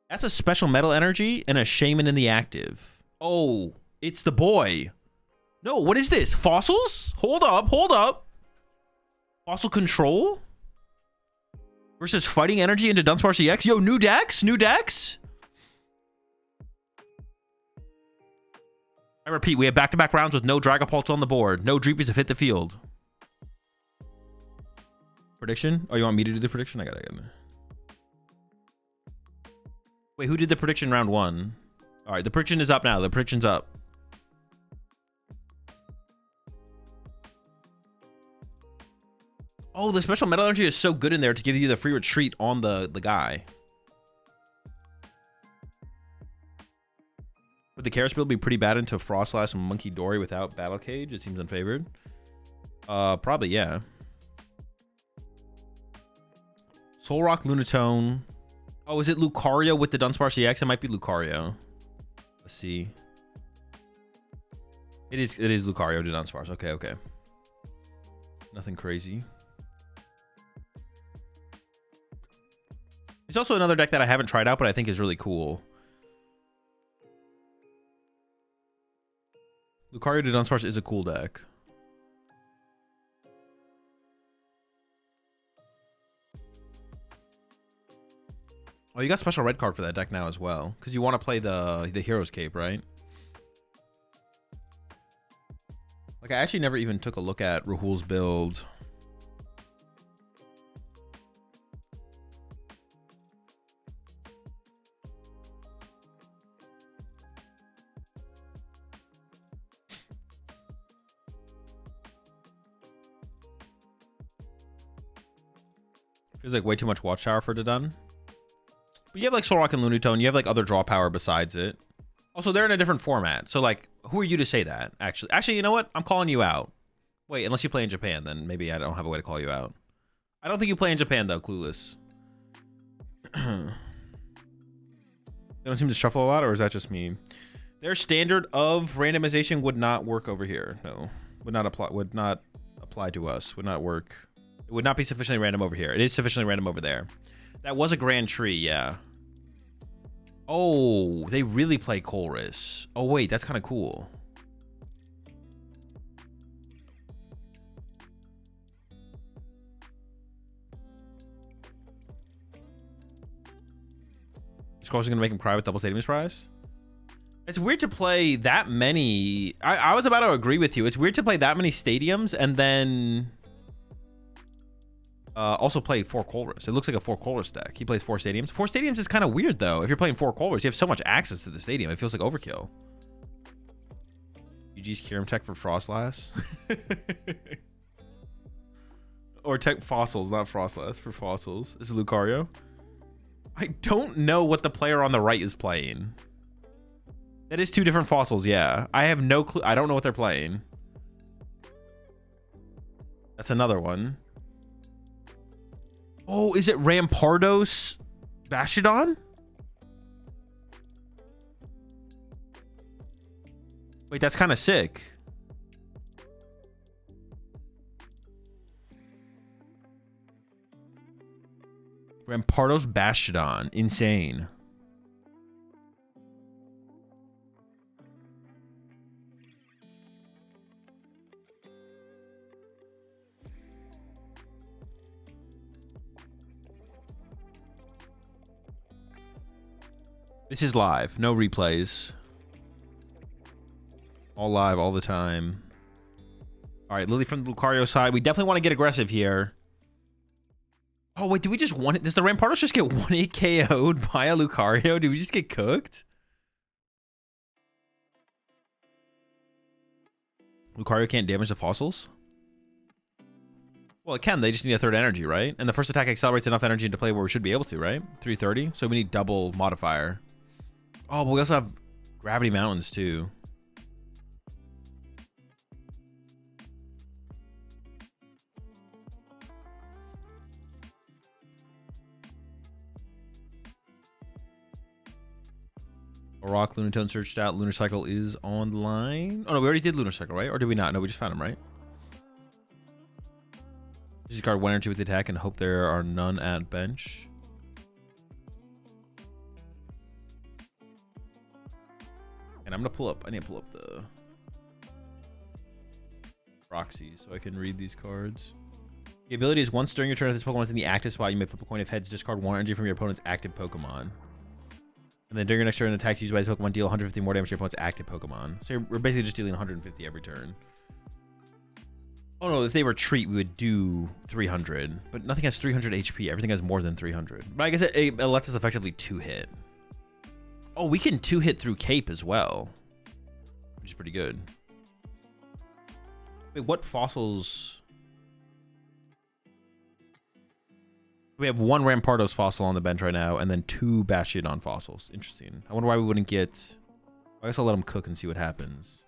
That's a special metal energy and a shaman in the active. Oh, it's the boy. No, what is this? Fossils? Hold up, hold up. Fossil control? Versus fighting energy into Dunsparce CX. Yo, new decks? New decks? I repeat, we have back-to-back rounds with no Dragapults on the board. No Dreepies have hit the field. Prediction? Oh, you want me to do the prediction? I got it. Wait, who did the prediction round one? All right, the prediction is up now. The prediction's up. Oh, the special metal energy is so good in there to give you the free retreat on the guy. Would the Karis build be pretty bad into Frostlass and Monkey Dory without Battle Cage? It seems unfavored. Probably, yeah. Solrock, Lunatone. Oh, is it Lucario with the Dunsparce EX? It might be Lucario. Let's see. It is Lucario to Dunsparce. Okay, okay. Nothing crazy. It's also another deck that I haven't tried out, but I think is really cool. Lucario to Dunsparce is a cool deck. Oh, you got special red card for that deck now as well, because you want to play the Hero's Cape, right? Like, I actually never even took a look at Rahul's build. Feels like way too much Watchtower for it to done. But you have like Solrock and Lunatone. You have like other draw power besides it. Also, they're in a different format. So like, who are you to say that? Actually, you know what? I'm calling you out. Wait, unless you play in Japan, then maybe I don't have a way to call you out. I don't think you play in Japan though, Clueless. They don't seem to shuffle a lot, or is that just me? Their standard of randomization would not work over here. No, would not apply to us. Would not work. It would not be sufficiently random over here. It is sufficiently random over there. That was a grand tree, yeah. Oh, they really play Colress. Oh, wait, that's kind of cool. Is Colress going to make him cry with double stadium prize? It's weird to play that many. I was about to agree with you. It's weird to play that many stadiums and then... also play 4 Colress. It looks like a 4 Colress deck. He plays 4 stadiums. 4 stadiums is kind of weird, though. If you're playing 4 Colress, you have so much access to the stadium. It feels like overkill. GG's Kyurem Tech for Frostlass. Or Tech Fossils, not Frostlass, for Fossils. This is Lucario. I don't know what the player on the right is playing. That is 2 different Fossils, yeah. I have no clue. I don't know what they're playing. That's another one. Oh, is it Rampardos Bastiodon? Wait, that's kind of sick. Rampardos Bastiodon. Insane. This is live. No replays. All live all the time. All right, Lily from the Lucario side. We definitely want to get aggressive here. Oh, wait, did we just one... Does the Rampardos just get 1-8 KO'd by a Lucario? Did we just get cooked? Lucario can't damage the fossils? Well, it can. They just need a third energy, right? And the first attack accelerates enough energy into play where we should be able to, right? 330. So we need double modifier. Oh, but we also have Gravity Mountains, too. A rock, Lunatone searched out. Lunar Cycle is online. Oh, no, we already did Lunar Cycle, right? Or did we not? No, we just found him, right? Discard 1 energy with the attack and hope there are none at bench. And I'm gonna pull up. I need to pull up the proxy so I can read these cards. The ability is once during your turn, if this Pokemon is in the active spot, you may flip a coin of heads, discard 1 energy from your opponent's active Pokemon. And then during your next turn, attacks used by this Pokemon deal 150 more damage to your opponent's active Pokemon. So we're basically just dealing 150 every turn. Oh no, if they retreat, we would do 300. But nothing has 300 HP. Everything has more than 300. But I guess it lets us effectively 2-hit. Oh, we can 2-hit through Cape as well. Which is pretty good. Wait, what fossils... We have 1 Rampardos fossil on the bench right now, and then 2 Bastiodon fossils. Interesting. I wonder why we wouldn't get... I guess I'll let them cook and see what happens.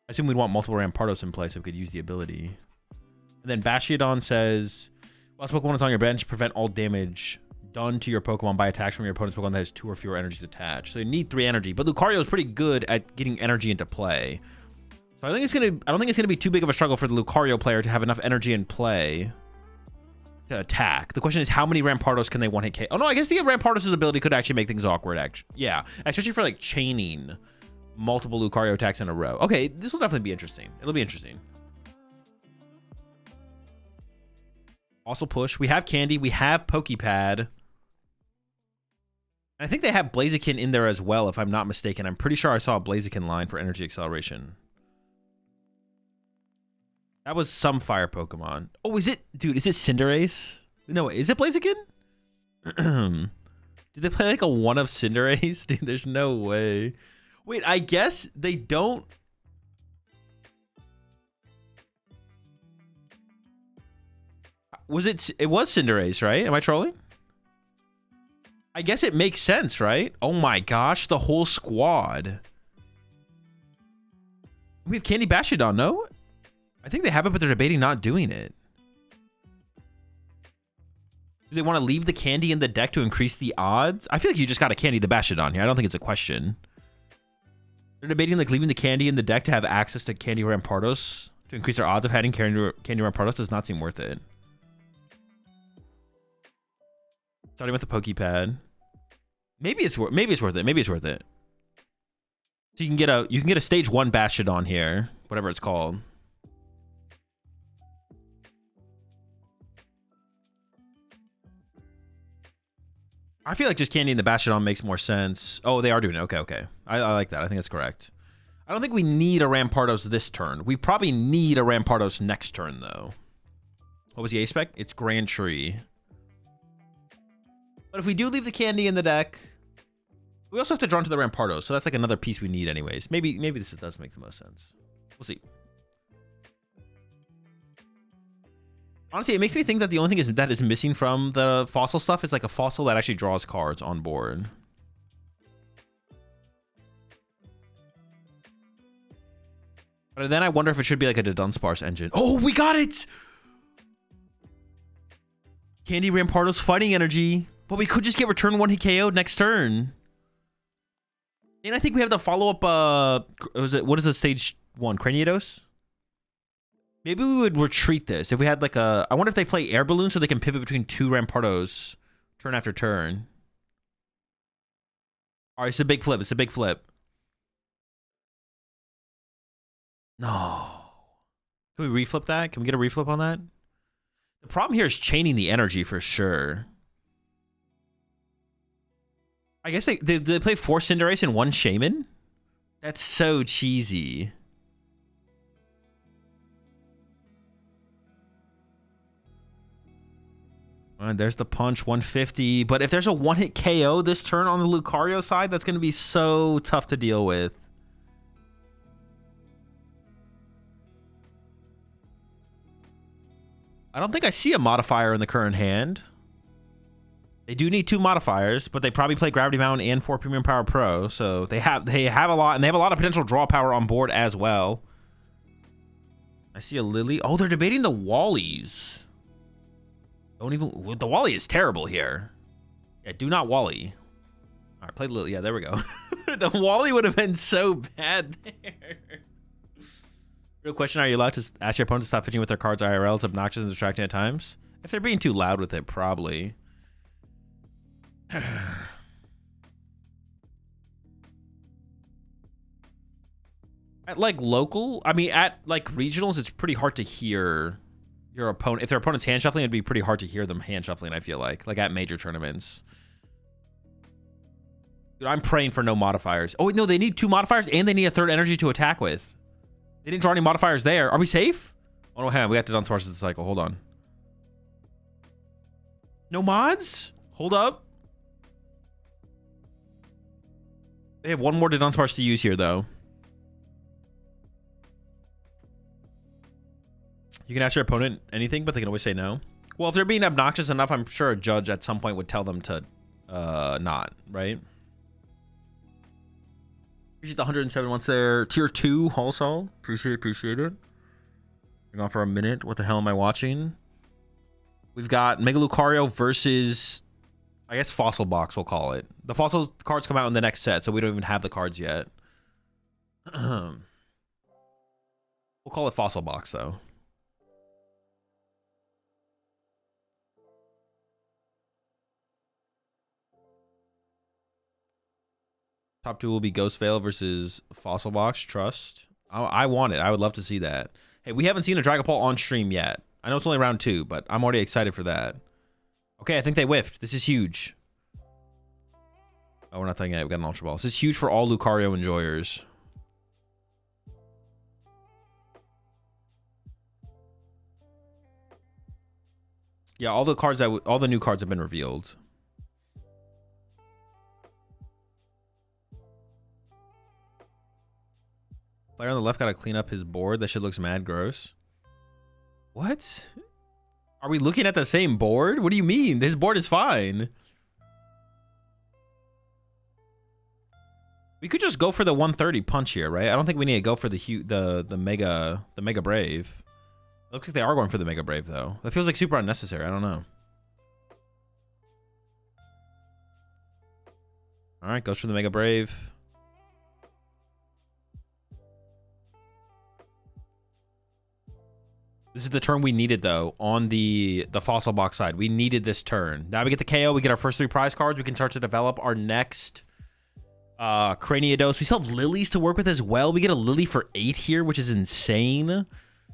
I assume we'd want multiple Rampardos in play so we could use the ability. And then Bastiodon says, while this Pokemon is on your bench, prevent all damage done to your Pokemon by attacks from your opponent's Pokemon that has 2 or fewer energies attached. So you need 3 energy. But Lucario is pretty good at getting energy into play. So I don't think it's gonna be too big of a struggle for the Lucario player to have enough energy in play to attack. The question is, how many Rampardos can they one-hit KO? Oh no, I guess the Rampardos' ability could actually make things awkward, actually. Yeah, especially for like chaining multiple Lucario attacks in a row. Okay, this will definitely be interesting. It'll be interesting. Also push. We have Candy. We have Pokepad. And I think they have Blaziken in there as well, if I'm not mistaken. I'm pretty sure I saw a Blaziken line for energy acceleration. That was some fire Pokemon. Oh, is it? Dude, is it Cinderace? No, is it Blaziken? Did they play like a one of Cinderace? Dude, there's no way. Wait, I guess they don't... Was it... It was Cinderace, right? Am I trolling? I guess it makes sense, right? Oh my gosh, the whole squad. We have Candy Bastiodon, no? I think they have it, but they're debating not doing it. Do they want to leave the Candy in the deck to increase the odds? I feel like you just got to Candy the Bastiodon here. I don't think it's a question. They're debating like leaving the Candy in the deck to have access to Candy Rampardos to increase their odds of having Candy Rampardos. Does not seem worth it. Starting with the Pokepad. Maybe it's worth it. Maybe it's worth it. So you can get a stage 1 Bastiodon here, whatever it's called. I feel like just candying the Bastiodon makes more sense. Oh, they are doing it. Okay, okay. I like that. I think that's correct. I don't think we need a Rampardos this turn. We probably need a Rampardos next turn, though. What was the A-Spec? It's Grand Tree. But if we do leave the Candy in the deck, we also have to draw into the Rampardos, so that's like another piece we need anyways. Maybe this does make the most sense. We'll see. Honestly, it makes me think that the only thing that is missing from the fossil stuff is like a fossil that actually draws cards on board. But then I wonder if it should be like a Dunsparce engine. Oh, we got it! Candy Rampardos Fighting Energy. But we could just get return 1-hit KO next turn. And I think we have the follow-up, what is the stage 1? Craniados? Maybe we would retreat this if we had like a... I wonder if they play Air Balloon so they can pivot between 2 Rampardos turn after turn. All right, it's a big flip. It's a big flip. No. Can we reflip that? Can we get a reflip on that? The problem here is chaining the energy for sure. I guess they play 4 Cinderace and 1 Shaman? That's so cheesy. There's the punch, 150. But if there's a 1-hit KO this turn on the Lucario side, that's going to be so tough to deal with. I don't think I see a modifier in the current hand. They do need 2 modifiers, but they probably play Gravity Mountain and 4 Premium Power Pro, so they have a lot, and they have a lot of potential draw power on board as well. I see a Lily. Oh, they're debating the Wallies. Don't even... The Wally is terrible here. Yeah, do not Wally. All right, play the Lily. Yeah, there we go. The Wally would have been so bad there. Real question, are you allowed to ask your opponent to stop pitching with their cards IRL? It's obnoxious and distracting at times. If they're being too loud with it, probably. At like local, I mean, at like regionals, it's pretty hard to hear your opponent. If their opponent's hand shuffling, it'd be pretty hard to hear them hand shuffling, I feel like at major tournaments. Dude, I'm praying for no modifiers. Oh, no, they need 2 modifiers and they need a 3rd energy to attack with. They didn't draw any modifiers there. Are we safe? Oh, no, hang on. We have to done sources the cycle. Hold on. No mods? Hold up. They have 1 more to Dunsparce to use here, though. You can ask your opponent anything, but they can always say no. Well, if they're being obnoxious enough, I'm sure a judge at some point would tell them to not, right? Appreciate the 107 once there. Tier 2 also. Appreciate it. Hang on for a minute. What the hell am I watching? We've got Mega Lucario versus, I guess, Fossil Box, we'll call it. The Fossil cards come out in the next set, so we don't even have the cards yet. We'll call it Fossil Box, though. Top 2 will be Ghost Veil versus Fossil Box. Trust. I want it. I would love to see that. Hey, we haven't seen a Dragon Ball on stream yet. I know it's only round 2, but I'm already excited for that. Okay, I think they whiffed. This is huge. Oh, we're not thinking it. We got an Ultra Ball. This is huge for all Lucario enjoyers. Yeah, all the new cards have been revealed. Player on the left got to clean up his board. That shit looks mad gross. What? Are we looking at the same board? What do you mean? His board is fine. We could just go for the 130 punch here, right? I don't think we need to go for the Mega Brave. It looks like they are going for the Mega Brave though. That feels like super unnecessary. I don't know. All right, goes for the Mega Brave. This is the turn we needed, though, on the Fossil Box side. We needed this turn. Now we get the KO. We get our first 3 prize cards. We can start to develop our next Craniados. We still have Lilies to work with as well. We get a Lily for 8 here, which is insane.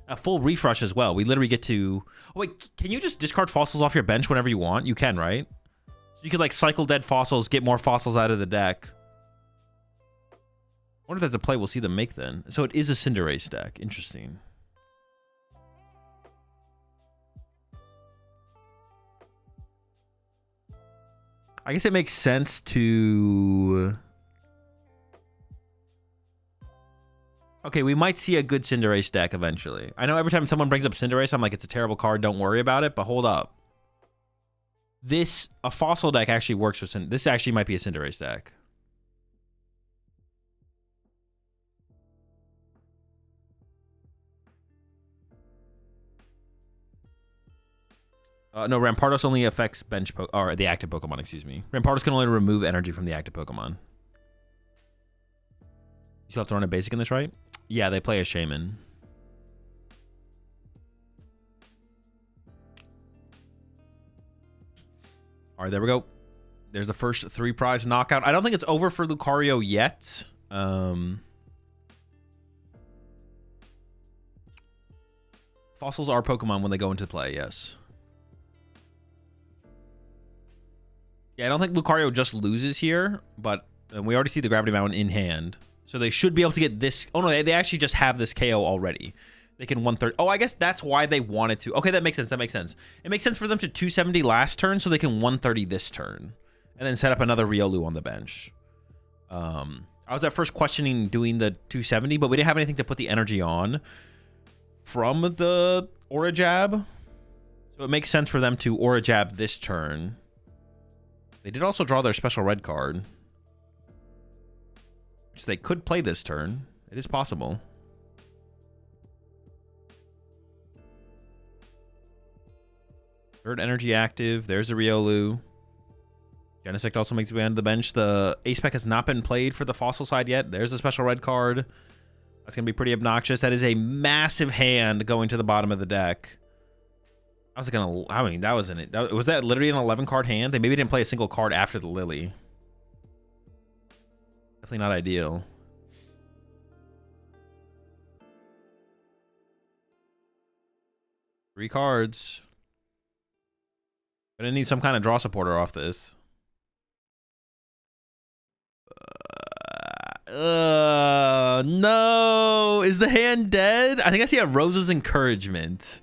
A full refresh as well. We literally get to... Oh, wait, can you just discard fossils off your bench whenever you want? You can, right? So you could, like, cycle dead fossils, get more fossils out of the deck. I wonder if that's a play we'll see them make then. So it is a Cinderace deck. Interesting. I guess it makes sense to... Okay, we might see a good Cinderace deck eventually. I know every time someone brings up Cinderace, I'm like, it's a terrible card, don't worry about it, but hold up. A Fossil deck actually works with This actually might be a Cinderace deck. No, Rampardos only affects bench or the active Pokemon, excuse me. Rampardos can only remove energy from the active Pokemon. You still have to run a basic in this, right? Yeah, they play a Shaman. All right, there we go. There's the first 3 prize knockout. I don't think it's over for Lucario yet. Fossils are Pokemon when they go into play, yes. Yeah, I don't think Lucario just loses here, but we already see the Gravity Mountain in hand. So they should be able to get this. Oh, no, they actually just have this KO already. They can 130. Oh, I guess that's why they wanted to. Okay, that makes sense. That makes sense. It makes sense for them to 270 last turn so they can 130 this turn. And then set up another Riolu on the bench. I was at first questioning doing the 270, but we didn't have anything to put the energy on from the Aura Jab. So it makes sense for them to Aura Jab this turn. They did also draw their special red card. So they could play this turn. It is possible. Third energy active. There's the Riolu. Genesect also makes its way onto the bench. The Ace Spec has not been played for the Fossil side yet. There's a special red card. That's going to be pretty obnoxious. That is a massive hand going to the bottom of the deck. I was gonna. I mean, that wasn't it. Was that literally an 11-card hand? They maybe didn't play a single card after the Lily. Definitely not ideal. 3 cards. Gonna need some kind of draw supporter off this. No. Is the hand dead? I think I see a Rose's Encouragement.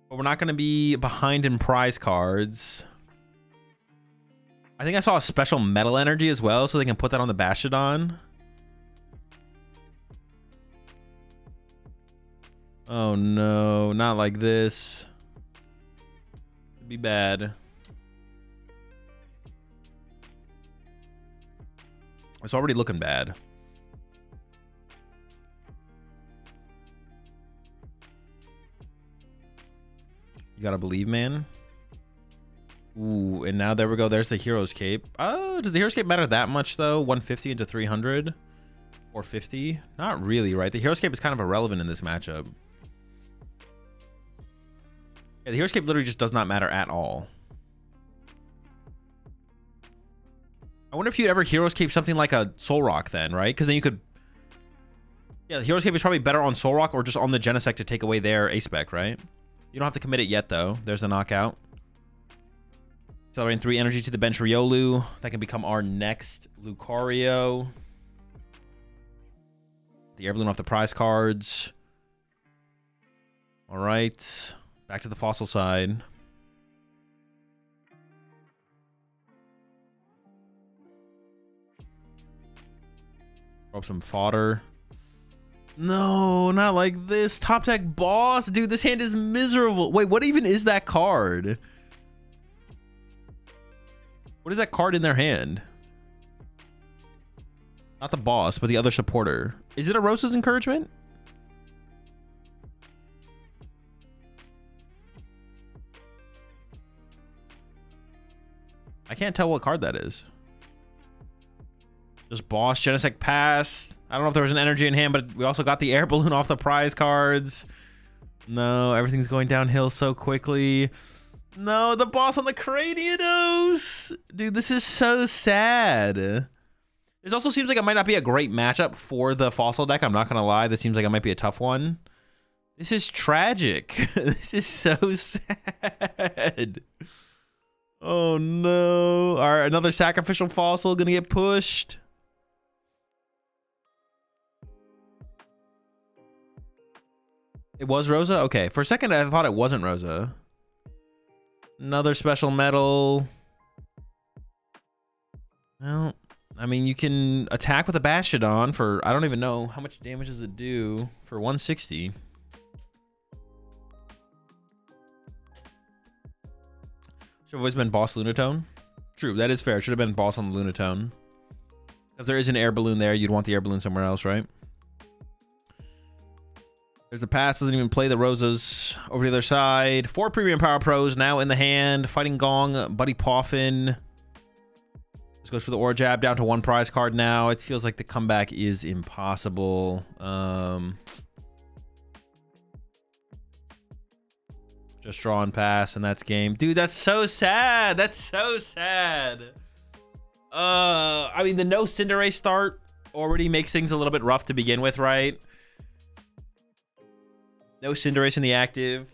But we're not going to be behind in prize cards. I think I saw a special metal energy as well, so they can put that on the Bastodon. Oh no, not like this. It'd be bad. It's already looking bad. You gotta believe, man. Ooh, and now there we go. There's the Hero's Cape. Oh, does the Hero's Cape matter that much, though? 150 into 300? 450? Not really, right? The Hero's Cape is kind of irrelevant in this matchup. Yeah, the Hero's Cape literally just does not matter at all. I wonder if you'd ever Hero's Cape something like a Soul Rock then, right? Because then you could... Yeah, the Hero's Cape is probably better on Soul Rock or just on the Genesect to take away their A-Spec, right? You don't have to commit it yet, though. There's the knockout. Accelerating 3 energy to the bench Riolu. That can become our next Lucario. The Air Balloon off the prize cards. All right. Back to the fossil side. Throw up some fodder. No, not like this. Top deck boss. Dude, this hand is miserable. Wait, what even is that card? What is that card in their hand? Not the boss, but the other supporter. Is it a Rose's Encouragement? I can't tell what card that is. Just boss, Genesect pass. I don't know if there was an energy in hand, but we also got the Air Balloon off the prize cards. No, everything's going downhill so quickly. No, the boss on the Craniados. Dude, this is so sad. This also seems like it might not be a great matchup for the fossil deck. I'm not going to lie. This seems like it might be a tough one. This is tragic. This is so sad. Oh, no. All right, another sacrificial fossil going to get pushed. It was Rosa? Okay. For a second, I thought it wasn't Rosa. Another special metal. Well, I mean, you can attack with a Bastodon for, I don't even know, how much damage does it do? For 160. Should have always been boss Lunatone. True, that is fair. Should have been boss on the Lunatone. If there is an Air Balloon there, you'd want the Air Balloon somewhere else, right? There's a pass, doesn't even play the Rosas. Over the other side. 4 Premium Power Pros now in the hand. Fighting Gong, Buddy Poffin. This goes for the Aura Jab, down to 1 prize card now. It feels like the comeback is impossible. Just draw and pass, and that's game. Dude, that's so sad. That's so sad. I mean, the no Cinderace start already makes things a little bit rough to begin with, right? No Cinderace in the active.